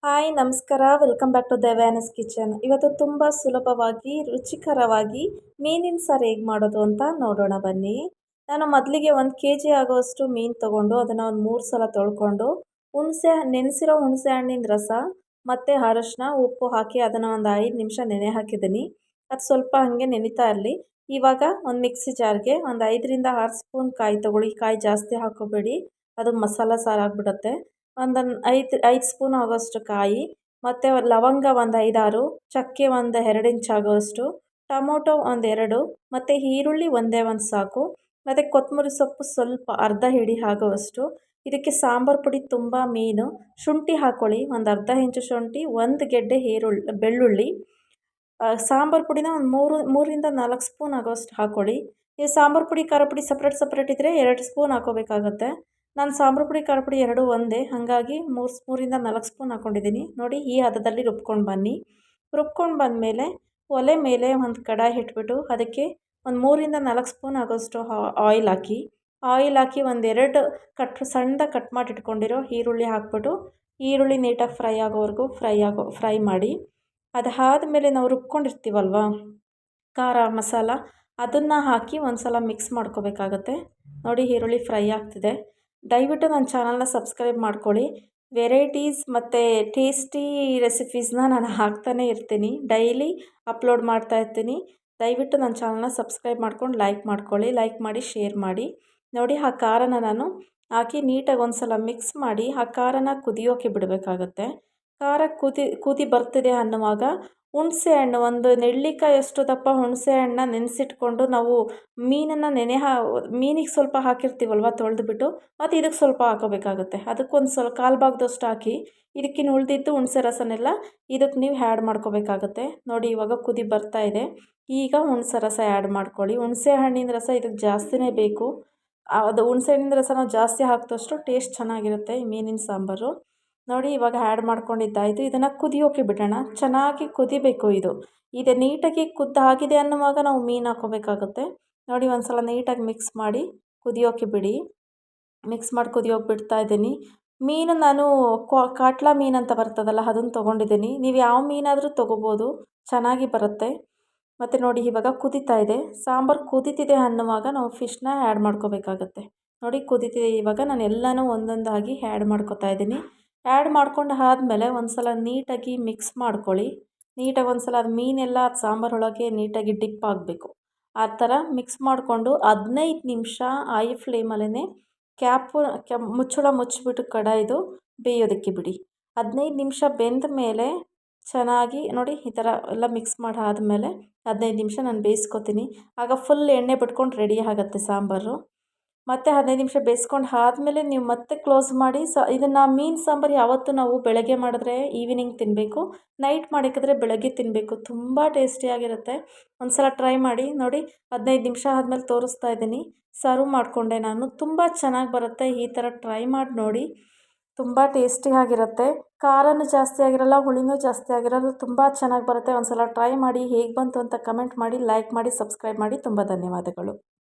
Hi ನಮಸ್ಕಾರ, welcome back to ದೇವ್ಯಾನಸ್ kitchen. ಇವತ್ತು ತುಂಬ ಸುಲಭವಾಗಿ ರುಚಿಕರವಾಗಿ ಮೀನಿನ ಸಾರು ಹೇಗೆ ಮಾಡೋದು ಅಂತ ನೋಡೋಣ ಬನ್ನಿ. ನಾನು ಮೊದಲಿಗೆ 1 kg ಆಗುವಷ್ಟು ಮೀನು ತೊಗೊಂಡು ಅದನ್ನು ಒಂದು 3 ಸಲ ತೊಳ್ಕೊಂಡು ನೆನೆಸಿರೋ ಹುಣಸೆ ಹಣ್ಣಿನ ರಸ ಮತ್ತು ಅರಶಿನ ಉಪ್ಪು ಹಾಕಿ ಅದನ್ನು ಒಂದು 5 ನಿಮಿಷ ನೆನೆ ಹಾಕಿದ್ದೀನಿ. ಅದು ಸ್ವಲ್ಪ ಹಾಗೆ ನೆನಿತಾ ಇರಲಿ. ಇವಾಗ ಒಂದು ಮಿಕ್ಸಿ ಜಾರ್ಗೆ ಒಂದು 5ರಿಂದ 6 ಸ್ಪೂನ್ ಕಾಯಿ ತೊಗೊಳ್ಳಿ. ಕಾಯಿ ಜಾಸ್ತಿ ಹಾಕೋಬೇಡಿ, ಅದು ಮಸಾಲ ಸಾರು ಆಗಿಬಿಡುತ್ತೆ. ಒಂದು 5 ಸ್ಪೂನ್ ಆಗೋಷ್ಟು ಕಾಯಿ, ಮತ್ತು ಲವಂಗ ಒಂದು 5-6, ಚಕ್ಕೆ ಒಂದು 2 ಇಂಚ್ ಆಗೋಷ್ಟು, ಟೊಮೊಟೊ ಒಂದು 2, ಮತ್ತು ಈರುಳ್ಳಿ ಒಂದೇ ಒಂದು ಸಾಕು, ಮತ್ತು ಕೊತ್ತಂಬರಿ ಸೊಪ್ಪು ಸ್ವಲ್ಪ ಅರ್ಧ ಹಿಡಿ ಆಗುವಷ್ಟು. ಇದಕ್ಕೆ ಸಾಂಬಾರು ಪುಡಿ ತುಂಬ ಮೀನು, ಶುಂಠಿ ಹಾಕ್ಕೊಳ್ಳಿ, ಒಂದು ಅರ್ಧ ಇಂಚು ಶುಂಠಿ, 1 ಗೆಡ್ಡೆ ಬೆಳ್ಳುಳ್ಳಿ. ಸಾಂಬಾರು ಪುಡಿನ ಒಂದು 3ರಿಂದ 4 ಸ್ಪೂನ್ ಆಗೋಷ್ಟು ಹಾಕ್ಕೊಳ್ಳಿ. ಈ ಸಾಂಬಾರು ಪುಡಿ ಖಾರ ಪುಡಿ ಸಪ್ರೇಟ್ ಇದ್ದರೆ 2 ಸ್ಪೂನ್ ಹಾಕೋಬೇಕಾಗತ್ತೆ. ನಾನು ಸಾಂಬಾರು ಪುಡಿ ಖಾರ ಪುಡಿ ಎರಡೂ ಒಂದೇ, ಹಾಗಾಗಿ 3ರಿಂದ 4 ಸ್ಪೂನ್ ಹಾಕ್ಕೊಂಡಿದ್ದೀನಿ. ನೋಡಿ, ಈ ಹದದಲ್ಲಿ ರುಬ್ಕೊಂಡು ಬನ್ನಿ. ರುಬ್ಕೊಂಡು ಬಂದಮೇಲೆ ಒಲೆ ಮೇಲೆ ಒಂದು ಕಡಾಯಿ ಇಟ್ಬಿಟ್ಟು ಅದಕ್ಕೆ ಒಂದು 3ರಿಂದ 4 ಸ್ಪೂನ್ ಆಗೋಷ್ಟು ಆಯಿಲ್ ಹಾಕಿ. ಆಯಿಲ್ ಹಾಕಿ ಒಂದೆರಡು ಸಣ್ಣದಾಗಿ ಕಟ್ ಮಾಡಿ ಇಟ್ಕೊಂಡಿರೋ ಈರುಳ್ಳಿ ಹಾಕ್ಬಿಟ್ಟು ಈರುಳ್ಳಿ ನೀಟಾಗಿ ಫ್ರೈ ಮಾಡಿ. ಅದಾದಮೇಲೆ ನಾವು ರುಬ್ಕೊಂಡಿರ್ತೀವಲ್ವ ಖಾರ ಮಸಾಲ, ಅದನ್ನು ಹಾಕಿ ಒಂದು ಸಲ ಮಿಕ್ಸ್ ಮಾಡ್ಕೋಬೇಕಾಗತ್ತೆ. ನೋಡಿ, ಈರುಳ್ಳಿ ಫ್ರೈ ಆಗ್ತಿದೆ. ದಯವಿಟ್ಟು ನನ್ನ ಚಾನಲ್ನ ಸಬ್ಸ್ಕ್ರೈಬ್ ಮಾಡ್ಕೊಳ್ಳಿ. ವೆರೈಟೀಸ್ ಮತ್ತು ಟೇಸ್ಟಿ ರೆಸಿಪೀಸ್ನ ನಾನು ಹಾಕ್ತಾನೇ ಇರ್ತೀನಿ, ಡೈಲಿ ಅಪ್ಲೋಡ್ ಮಾಡ್ತಾ ಇರ್ತೀನಿ. ದಯವಿಟ್ಟು ನನ್ನ ಚಾನಲ್ನ ಸಬ್ಸ್ಕ್ರೈಬ್ ಮಾಡ್ಕೊಂಡು ಲೈಕ್ ಮಾಡ್ಕೊಳ್ಳಿ. ಲೈಕ್ ಮಾಡಿ, ಶೇರ್ ಮಾಡಿ. ನೋಡಿ, ಆ ಖಾರನ ನಾನು ಹಾಕಿ ನೀಟಾಗಿ ಒಂದು ಸಲ ಮಿಕ್ಸ್ ಮಾಡಿ ಆ ಖಾರನ ಕುದಿಯೋಕೆ ಬಿಡಬೇಕಾಗತ್ತೆ. ಖಾರ ಕುದಿ ಬರ್ತಿದೆ ಅನ್ನುವಾಗ ಹುಣಸೆ ಹಣ್ಣು, ಒಂದು ನೆಲ್ಲಿಕಾಯಷ್ಟು ದಪ್ಪ ಹುಣಸೆ ಹಣ್ಣನ್ನ ನೆನೆಸಿಟ್ಕೊಂಡು ನಾವು ಮೀನಿಗೆ ಸ್ವಲ್ಪ ಹಾಕಿರ್ತೀವಲ್ವ ತೊಳೆದ್ಬಿಟ್ಟು, ಮತ್ತು ಇದಕ್ಕೆ ಸ್ವಲ್ಪ ಹಾಕೋಬೇಕಾಗುತ್ತೆ. ಅದಕ್ಕೊಂದು ಸ್ವಲ್ಪ ಕಾಲು ಭಾಗದಷ್ಟು ಹಾಕಿ, ಇದಕ್ಕಿನ್ನು ಉಳಿದಿದ್ದು ಹುಣಸೆ ರಸನೆಲ್ಲ ಇದಕ್ಕೆ ನೀವು ಆ್ಯಡ್ ಮಾಡ್ಕೋಬೇಕಾಗತ್ತೆ. ನೋಡಿ, ಇವಾಗ ಕುದಿ ಬರ್ತಾ ಇದೆ. ಈಗ ಹುಣಸೆ ರಸ ಆ್ಯಡ್ ಮಾಡ್ಕೊಳ್ಳಿ. ಹುಣಸೆ ಹಣ್ಣಿನ ರಸ ಇದಕ್ಕೆ ಜಾಸ್ತಿನೇ ಬೇಕು. ಅದು ಹುಣಸೆ ಹಣ್ಣಿನ ರಸ ನಾವು ಜಾಸ್ತಿ ಹಾಕಿದಷ್ಟು ಟೇಸ್ಟ್ ಚೆನ್ನಾಗಿರುತ್ತೆ ಈ ಮೀನಿನ ಸಾಂಬಾರು. ನೋಡಿ, ಇವಾಗ ಆ್ಯಡ್ ಮಾಡ್ಕೊಂಡಿದ್ದಾಯಿತು. ಇದನ್ನು ಕುದಿಯೋಕೆ ಬಿಡೋಣ. ಚೆನ್ನಾಗಿ ಕುದಿಬೇಕು. ಇದು ನೀಟಾಗಿ ಕುದ್ದಾಗಿದೆ ಅನ್ನುವಾಗ ನಾವು ಮೀನು ಹಾಕೋಬೇಕಾಗುತ್ತೆ. ನೋಡಿ, ಒಂದು ಸಲ ನೀಟಾಗಿ ಮಿಕ್ಸ್ ಮಾಡಿ ಕುದಿಯೋಕೆ ಬಿಡಿ. ಮಿಕ್ಸ್ ಮಾಡಿ ಕುದಿಯೋಕೆ ಬಿಡ್ತಾ ಇದ್ದೀನಿ. ಮೀನು ನಾನು ಕಾಟ್ಲಾ ಮೀನು ಅಂತ ಬರ್ತದಲ್ಲ, ಅದನ್ನು ತೊಗೊಂಡಿದ್ದೀನಿ. ನೀವು ಯಾವ ಮೀನಾದರೂ ತೊಗೋಬೋದು, ಚೆನ್ನಾಗಿ ಬರುತ್ತೆ. ಮತ್ತು ನೋಡಿ, ಇವಾಗ ಕುದೀತಾ ಇದೆ. ಸಾಂಬಾರು ಕುದೀತಿದೆ ಅನ್ನುವಾಗ ನಾವು ಫಿಶ್ನ ಆ್ಯಡ್ ಮಾಡ್ಕೋಬೇಕಾಗತ್ತೆ. ನೋಡಿ, ಕುದೀತಿದೆ. ಇವಾಗ ನಾನು ಎಲ್ಲನೂ ಒಂದೊಂದಾಗಿ ಆ್ಯಡ್ ಮಾಡ್ಕೊತಾ ಇದ್ದೀನಿ. ಆ್ಯಡ್ ಮಾಡ್ಕೊಂಡು ಆದಮೇಲೆ ಒಂದು ಸಲ ನೀಟಾಗಿ ಮಿಕ್ಸ್ ಮಾಡ್ಕೊಳ್ಳಿ. ನೀಟಾಗಿ ಒಂದು ಸಲ ಅದು ಮೀನೆಲ್ಲ ಅದು ಸಾಂಬಾರೊಳಗೆ ನೀಟಾಗಿ ಡಿಪ್ ಆಗಬೇಕು. ಆ ಥರ ಮಿಕ್ಸ್ ಮಾಡಿಕೊಂಡು 15 ನಿಮಿಷ ಐ ಫ್ಲೇಮಲ್ಲೇ ಮುಚ್ಚಳ ಮುಚ್ಚಿಬಿಟ್ಟು ಕಡಾಯಿದು ಬೇಯೋದಕ್ಕೆ ಬಿಡಿ. 15 ನಿಮಿಷ ಬೆಂದ ಮೇಲೆ ಚೆನ್ನಾಗಿ ನೋಡಿ, ಈ ಥರ ಎಲ್ಲ ಮಿಕ್ಸ್ ಮಾಡಿ ಆದಮೇಲೆ 15 ನಿಮಿಷ ನಾನು ಬೇಯಿಸ್ಕೊತೀನಿ. ಆಗ ಫುಲ್ ಎಣ್ಣೆ ಬಿಟ್ಕೊಂಡು ರೆಡಿ ಆಗುತ್ತೆ ಸಾಂಬಾರು. ಮತ್ತು 15 ನಿಮಿಷ ಬೇಯಿಸ್ಕೊಂಡು ಆದಮೇಲೆ ನೀವು ಮತ್ತೆ ಕ್ಲೋಸ್ ಮಾಡಿ. ಇದನ್ನು ಮೀನು ಸಾಂಬಾರು ಯಾವತ್ತೂ ನಾವು ಬೆಳಗ್ಗೆ ಮಾಡಿದ್ರೆ ಈವ್ನಿಂಗ್ ತಿನ್ನಬೇಕು, ನೈಟ್ ಮಾಡಿಕಿದ್ರೆ ಬೆಳಗ್ಗೆ ತಿನ್ನಬೇಕು. ತುಂಬ ಟೇಸ್ಟಿಯಾಗಿರುತ್ತೆ. ಒಂದು ಸಲ ಟ್ರೈ ಮಾಡಿ. ನೋಡಿ, 15 ನಿಮಿಷ ಆದಮೇಲೆ ತೋರಿಸ್ತಾ ಇದ್ದೀನಿ. ಸರ್ವ್ ಮಾಡಿಕೊಂಡೆ ನಾನು. ತುಂಬ ಚೆನ್ನಾಗಿ ಬರುತ್ತೆ. ಈ ಥರ ಟ್ರೈ ಮಾಡಿ ನೋಡಿ. ತುಂಬ ಟೇಸ್ಟಿಯಾಗಿರುತ್ತೆ. ಖಾರನೂ ಜಾಸ್ತಿ ಆಗಿರಲ್ಲ, ಹುಳಿನೂ ಜಾಸ್ತಿ ಆಗಿರಲ್ಲ. ತುಂಬ ಚೆನ್ನಾಗಿ ಬರುತ್ತೆ. ಒಂದು ಸಲ ಟ್ರೈ ಮಾಡಿ. ಹೇಗೆ ಬಂತು ಅಂತ ಕಮೆಂಟ್ ಮಾಡಿ, ಲೈಕ್ ಮಾಡಿ, ಸಬ್ಸ್ಕ್ರೈಬ್ ಮಾಡಿ. ತುಂಬ ಧನ್ಯವಾದಗಳು.